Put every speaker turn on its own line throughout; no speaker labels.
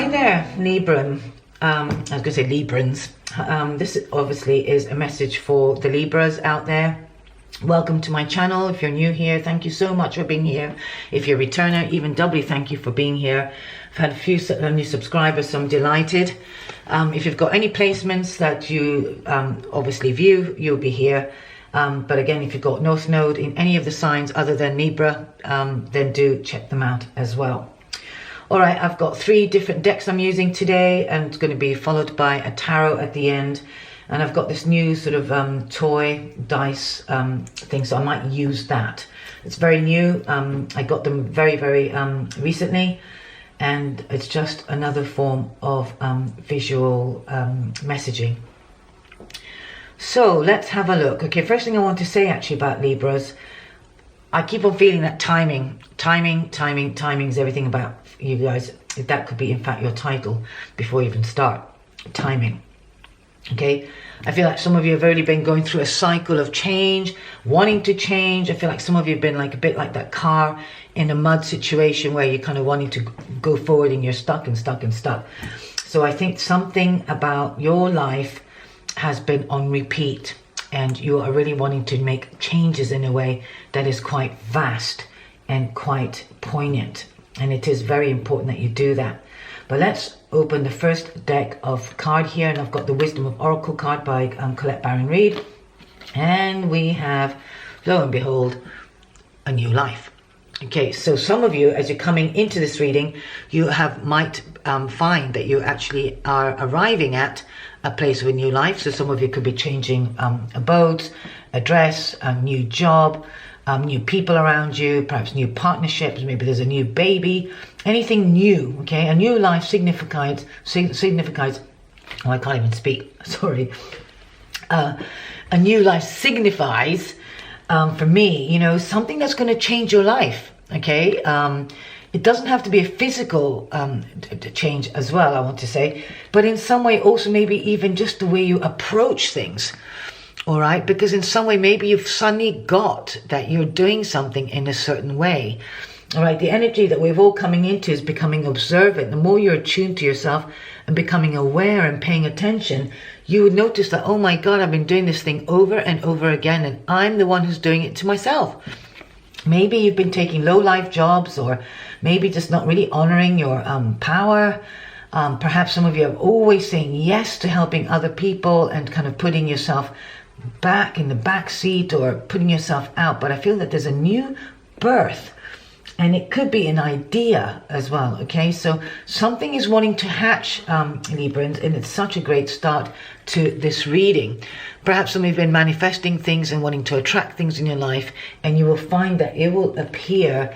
Hi there, Libran. I was going to say Librans. This obviously is a message for the Libras out there. Welcome to my channel. If you're new here, thank you so much for being here. If you're a returner, even doubly thank you for being here. I've had a few new subscribers, so I'm delighted. If you've got any placements that you obviously view, you'll be here. But again, if you've got North Node in any of the signs other than Libra, then do check them out as well. All right, I've got 3 different decks I'm using today, and it's going to be followed by a tarot at the end. And I've got this new sort of toy dice thing, so I might use that. It's very new. I got them very recently, and it's just another form of visual messaging. So let's have a look. Okay, first thing I want to say actually about Libras, I keep on feeling that timing is everything about you guys. That could be in fact your title before you even start. Timing. Okay, I feel like some of you have already been going through a cycle of change, wanting to change. I feel like some of you have been like a bit like that car in a mud situation where you're kind of wanting to go forward and you're stuck. So I think something about your life has been on repeat, and you are really wanting to make changes in a way that is quite vast and quite poignant. And it is very important that you do that. But let's open the first deck of card here, and I've got the Wisdom of Oracle card by Colette Baron Reid. And we have, lo and behold, a new life. Okay, so some of you, as you're coming into this reading, you might find that you actually are arriving at a place of a new life. So some of you could be changing abodes, address, a new job, new people around you, perhaps new partnerships, maybe there's a new baby, anything new. Okay, a new life signifies, oh, I can't even speak, sorry. A new life signifies, for me, you know, something that's going to change your life. Okay, it doesn't have to be a physical change as well, I want to say, but in some way also maybe even just the way you approach things. All right, because in some way maybe you've suddenly got that you're doing something in a certain way. All right, the energy that we're all coming into is becoming observant. The more you're attuned to yourself and becoming aware and paying attention, you would notice that, oh my God, I've been doing this thing over and over again, and I'm the one who's doing it to myself. Maybe you've been taking low life jobs, or maybe just not really honoring your power. Perhaps some of you are always saying yes to helping other people and kind of putting yourself back in the back seat or putting yourself out. But I feel that there's a new birth, and it could be an idea as well. Okay, so something is wanting to hatch, Librans, and it's such a great start to this reading. Perhaps some of you have been manifesting things and wanting to attract things in your life, and you will find that it will appear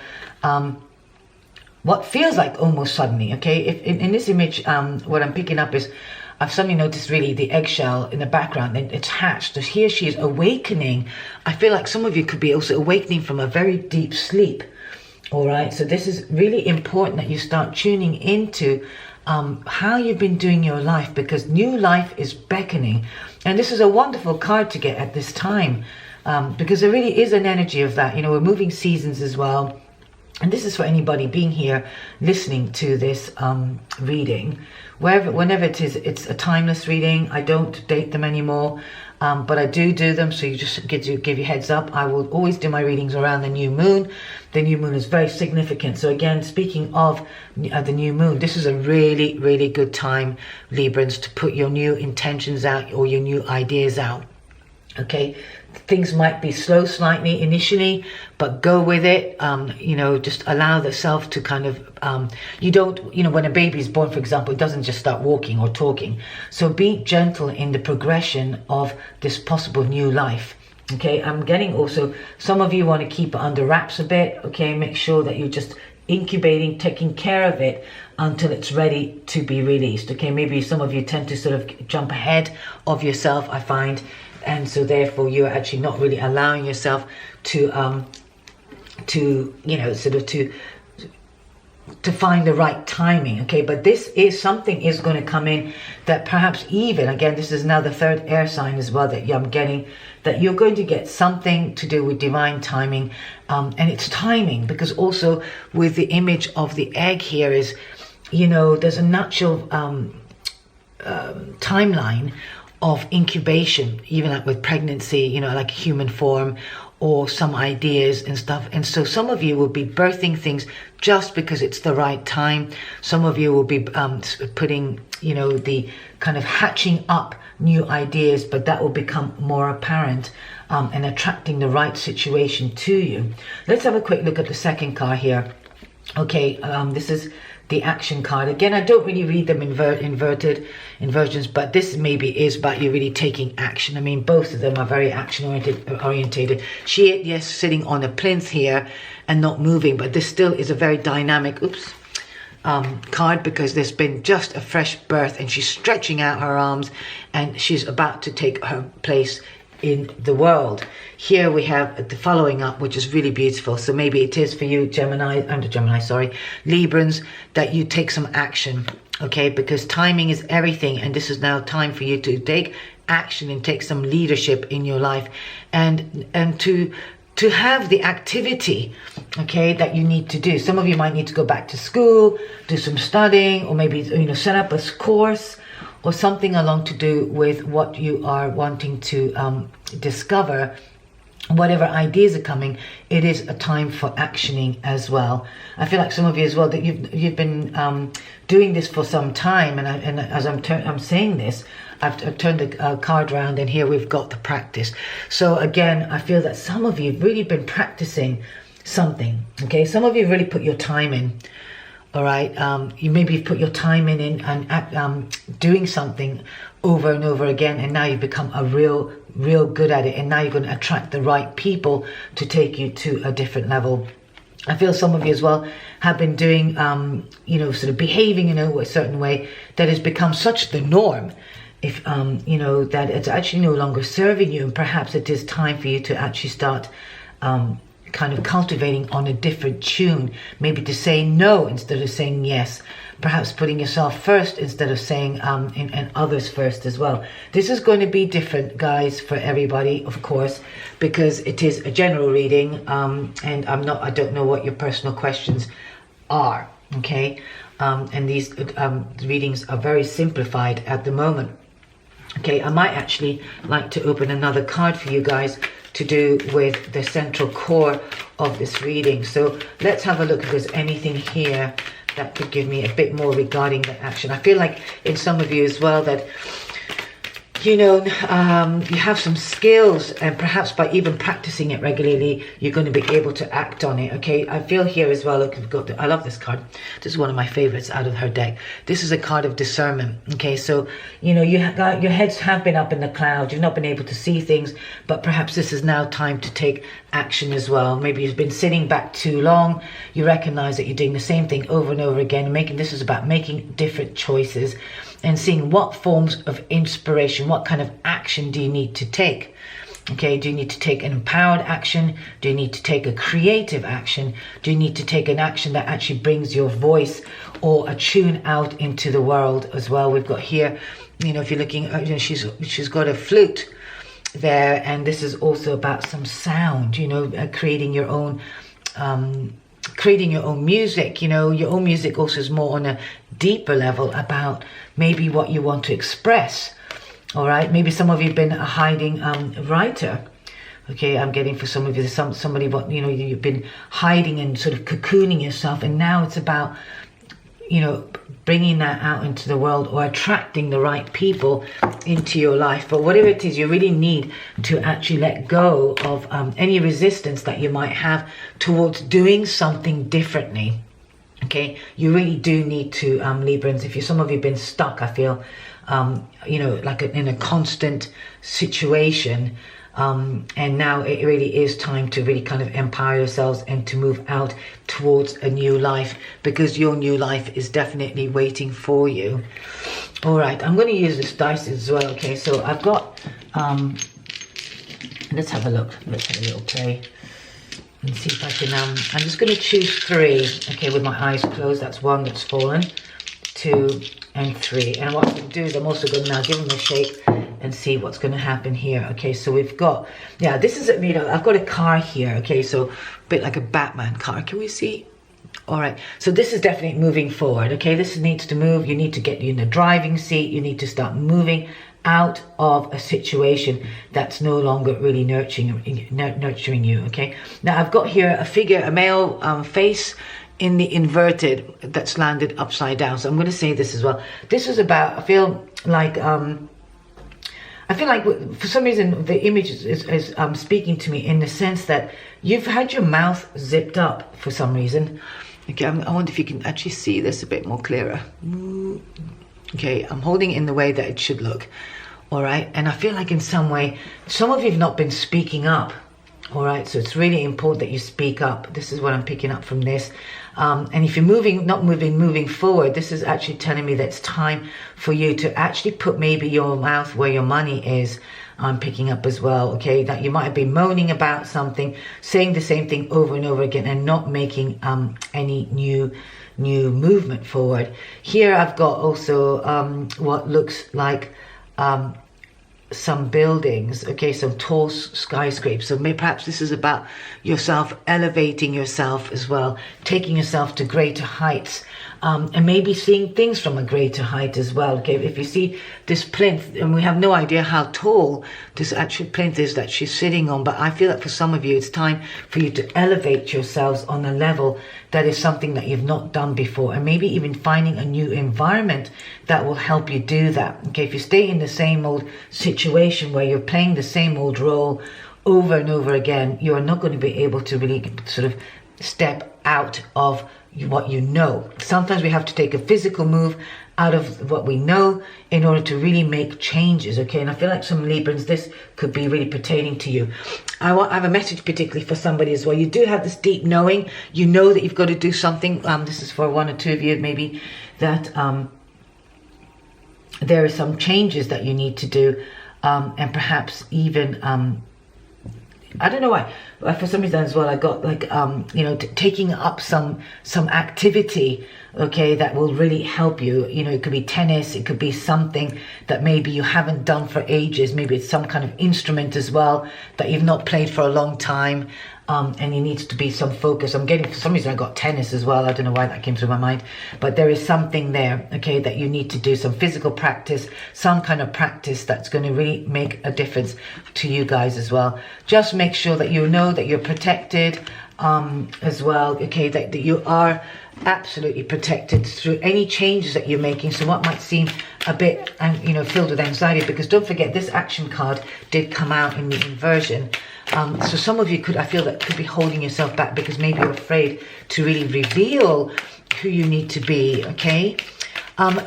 what feels like almost suddenly. Okay, if in this image, what I'm picking up is I've suddenly noticed really the eggshell in the background, and it's hatched. So here she is awakening. I feel like some of you could be also awakening from a very deep sleep. All right, so this is really important that you start tuning into how you've been doing your life, because new life is beckoning. And this is a wonderful card to get at this time, because there really is an energy of that. You know, we're moving seasons as well. And this is for anybody being here, listening to this reading. Whenever it is, it's a timeless reading. I don't date them anymore, but I do them. So you just give you heads up. I will always do my readings around the new moon. The new moon is very significant. So again, speaking of the new moon, this is a really good time, Librans, to put your new intentions out or your new ideas out. Okay, things might be slow slightly initially, but go with it. You know, just allow the self to kind of, you don't, you know, when a baby is born, for example, it doesn't just start walking or talking. So be gentle in the progression of this possible new life. Okay, I'm getting also, some of you want to keep it under wraps a bit. Okay, make sure that you're just incubating, taking care of it until it's ready to be released. Okay, maybe some of you tend to sort of jump ahead of yourself, I find. And so therefore you're actually not really allowing yourself to you know, sort of to find the right timing. Okay, but this is something is going to come in that perhaps even, again, this is now the 3rd air sign as well that I'm getting, that you're going to get something to do with divine timing. And it's timing because also with the image of the egg here is you know, there's a natural timeline of incubation, even like with pregnancy, you know, like human form or some ideas and stuff. And so some of you will be birthing things just because it's the right time. Some of you will be putting, you know, the kind of hatching up new ideas, but that will become more apparent and attracting the right situation to you. Let's have a quick look at the second card here. Okay, this is the action card. Again, I don't really read them inversions, but this maybe is about you really taking action. I mean, both of them are very action orientated. She, yes, sitting on a plinth here and not moving, but this still is a very dynamic, card, because there's been just a fresh birth and she's stretching out her arms and she's about to take her place in the world. Here we have the following up, which is really beautiful. So maybe it is for you, Librans, that you take some action, okay? Because timing is everything, and this is now time for you to take action and take some leadership in your life, and to have the activity, okay, that you need to do. Some of you might need to go back to school, do some studying, or maybe, you know, set up a course or something along to do with what you are wanting to discover. Whatever ideas are coming, it is a time for actioning as well. I feel like some of you as well, that you've been doing this for some time, and as I'm saying this, I've turned the card around, and here we've got the practice. So again, I feel that some of you have really been practicing something, okay? Some of you really put your time in, all right? You maybe put your time in and doing something over and over again, and now you've become a real good at it, and now you're going to attract the right people to take you to a different level. I feel some of you as well have been doing, you know, sort of behaving in a certain way that has become such the norm, if you know, that it's actually no longer serving you, and perhaps it is time for you to actually start kind of cultivating on a different tune, maybe to say no instead of saying yes, perhaps putting yourself first instead of saying and others first as well. This is going to be different, guys, for everybody, of course, because it is a general reading, and I don't know what your personal questions are, okay? And these readings are very simplified at the moment. Okay, I might actually like to open another card for you guys to do with the central core of this reading. So let's have a look if there's anything here that could give me a bit more regarding the action. I feel like in some of you as well that, you know, you have some skills, and perhaps by even practicing it regularly, you're going to be able to act on it. Okay, I feel here as well, look, we've got I love this card. This is one of my favorites out of her deck. This is a card of discernment. Okay, so, you know, your heads have been up in the clouds, you've not been able to see things, but perhaps this is now time to take action as well. Maybe you've been sitting back too long, you recognize that you're doing the same thing over and over again, and this is about making different choices and seeing what forms of inspiration, what kind of action do you need to take. Okay, do you need to take an empowered action? Do you need to take a creative action? Do you need to take an action that actually brings your voice or a tune out into the world as well? We've got here, you know, if you're looking, you know, she's got a flute there, and this is also about some sound, you know, creating your own music. You know, your own music also is more on a deeper level about maybe what you want to express. All right, maybe some of you have been a hiding writer. Okay, I'm getting for some of you somebody what, you know, you've been hiding and sort of cocooning yourself, and now it's about, you know, bringing that out into the world or attracting the right people into your life. But whatever it is, you really need to actually let go of any resistance that you might have towards doing something differently. Okay, you really do need to, Librans, if some of you have been stuck, I feel, you know, like in a constant situation, and now it really is time to really kind of empower yourselves and to move out towards a new life, because your new life is definitely waiting for you. All right, I'm going to use this dice as well. Okay, so I've got, let's have a look. Let's have a little play and see if I can, I'm just going to choose 3, okay, with my eyes closed. That's 1 that's fallen, 2 and 3. And what I'm going to do is I'm also going to now give them a shake and see what's going to happen here. Okay, so we've got, yeah, this is, you know, I've got a car here. Okay, so a bit like a Batman car. Can we see? All right, so this is definitely moving forward, okay? This needs to move. You need to get you in the driving seat. You need to start moving out of a situation that's no longer really nurturing you, okay? Now, I've got here a figure, a male face in the inverted that's landed upside down. So I'm going to say this as well. This is about, I feel like for some reason the image is speaking to me in the sense that you've had your mouth zipped up for some reason. Okay, I wonder if you can actually see this a bit more clearer. Okay, I'm holding it in the way that it should look. All right, and I feel like in some way, some of you have not been speaking up. All right, so it's really important that you speak up. This is what I'm picking up from this. And if you're moving forward, this is actually telling me that it's time for you to actually put maybe your mouth where your money is. I'm picking up as well, okay, that you might have been moaning about something, saying the same thing over and over again and not making any new movement forward. Here I've got also what looks like some buildings, okay, some tall skyscrapers. So maybe perhaps this is about yourself elevating yourself as well, taking yourself to greater heights, and maybe seeing things from a greater height as well. Okay, if you see this plinth, and we have no idea how tall this actual plinth is that she's sitting on, but I feel that for some of you it's time for you to elevate yourselves on a level that is something that you've not done before, and maybe even finding a new environment that will help you do that. Okay, if you stay in the same old situation where you're playing the same old role over and over again, you are not going to be able to really sort of step out of what you know. Sometimes we have to take a physical move out of what we know in order to really make changes, okay? And I feel like some Librans, this could be really pertaining to you. I have a message particularly for somebody as well. You do have this deep knowing. You know that you've got to do something. This is for one or two of you maybe, that there are some changes that you need to do, and perhaps even I don't know why, but for some reason as well, I got like, taking up some activity, okay, that will really help you. You know, it could be tennis, it could be something that maybe you haven't done for ages. Maybe it's some kind of instrument as well that you've not played for a long time, and you need to be some focus. I'm getting, for some reason I got tennis as well. I don't know why that came through my mind, but there is something there, okay, that you need to do some physical practice, some kind of practice that's going to really make a difference to you guys as well. Just make sure that you know that you're protected as well, okay, that you are absolutely protected through any changes that you're making. So what might seem a bit filled with anxiety, because don't forget this action card did come out in the inversion. So some of you could be holding yourself back because maybe you're afraid to really reveal who you need to be, okay?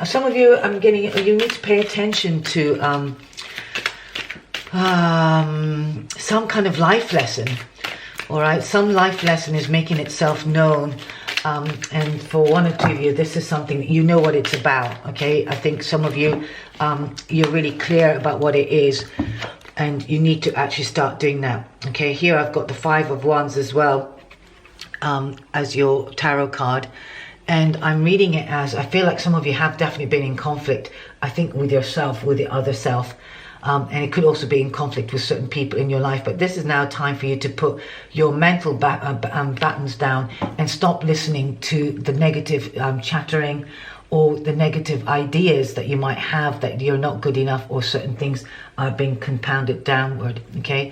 Some of you, you need to pay attention to some kind of life lesson, all right? Some life lesson is making itself known. And for one or two of you, this is something that you know what it's about, okay? I think some of you, you're really clear about what it is, and you need to actually start doing that, okay? Here I've got the 5 of Wands as well, as your tarot card, and I'm reading it as, I feel like some of you have definitely been in conflict, I think, with yourself, with the other self. And it could also be in conflict with certain people in your life. But this is now time for you to put your mental battens down and stop listening to the negative chattering or the negative ideas that you might have that you're not good enough, or certain things are being compounded downward, okay?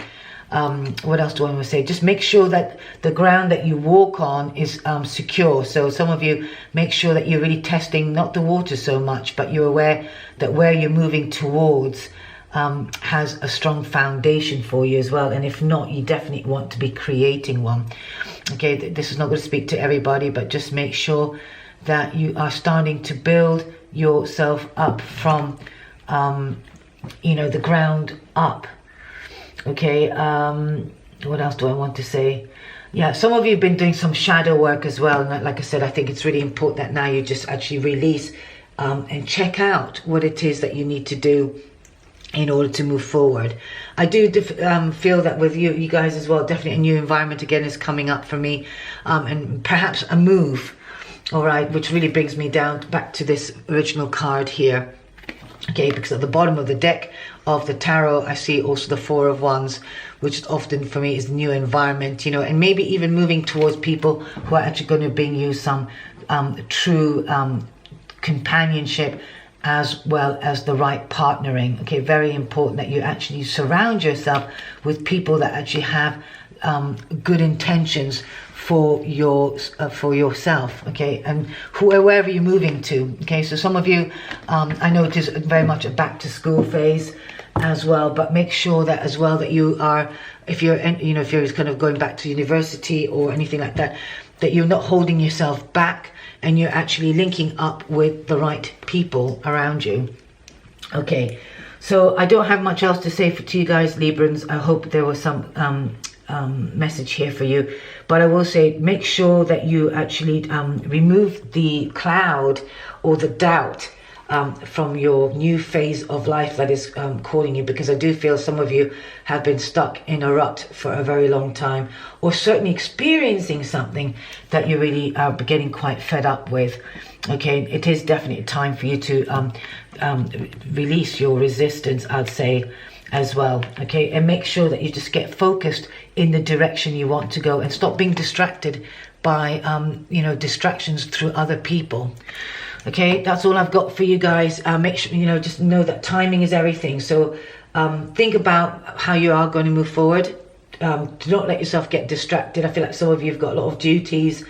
What else do I want to say? Just make sure that the ground that you walk on is secure. So some of you, make sure that you're really testing not the water so much, but you're aware that where you're moving towards has a strong foundation for you as well. And if not, you definitely want to be creating one. Okay, this is not going to speak to everybody, but just make sure that you are starting to build yourself up from, the ground up. Okay, what else do I want to say? Yeah, some of you have been doing some shadow work as well. And like I said, I think it's really important that now you just actually release and check out what it is that you need to do in order to move forward. I do feel that with you guys as well, definitely a new environment again is coming up for me, and perhaps a move, all right, which really brings me down back to this original card here. Okay, because at the bottom of the deck of the tarot, I see also the Four of Wands, which is often for me is the new environment, you know, and maybe even moving towards people who are actually going to bring you some true companionship, as well as the right partnering. Okay, very important that you actually surround yourself with people that actually have good intentions for yourself, okay, and wherever you're moving to. Okay, so some of you, I know it is very much a back to school phase as well, but make sure that as well that you are, if you're, you know, if you're kind of going back to university or anything like that, that you're not holding yourself back and you're actually linking up with the right people around you. Okay, so I don't have much else to say to you guys, Librans. I hope there was some message here for you, but I will say make sure that you actually remove the cloud or the doubt from your new phase of life that is calling you, because I do feel some of you have been stuck in a rut for a very long time, or certainly experiencing something that you really are getting quite fed up with. Okay, it is definitely time for you to release your resistance, I'd say, as well. Okay, and make sure that you just get focused in the direction you want to go and stop being distracted by you know, distractions through other people. Okay, that's all I've got for you guys. Make sure, you know, just know that timing is everything. So think about how you are going to move forward. Do not let yourself get distracted. I feel like some of you have got a lot of duties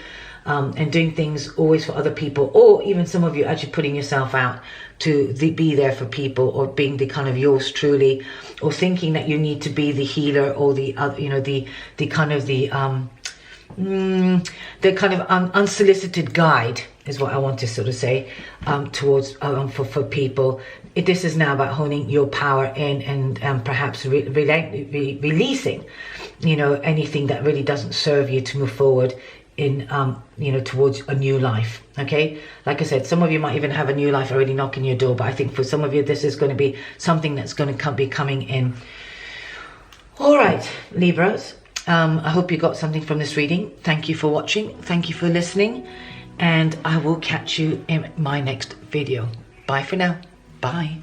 and doing things always for other people, or even some of you actually putting yourself out to be there for people, or being the kind of yours truly, or thinking that you need to be the healer or the you know, the kind of the kind of unsolicited guide is what I want to sort of say towards for people. This is now about honing your power in and perhaps releasing, you know, anything that really doesn't serve you to move forward in you know, towards a new life. Okay, like I said, some of you might even have a new life already knocking your door, but I think for some of you this is going to be something that's going to be coming in. All right, Libras, I hope you got something from this reading. Thank you for watching, thank you for listening, and I will catch you in my next video. Bye for now. Bye.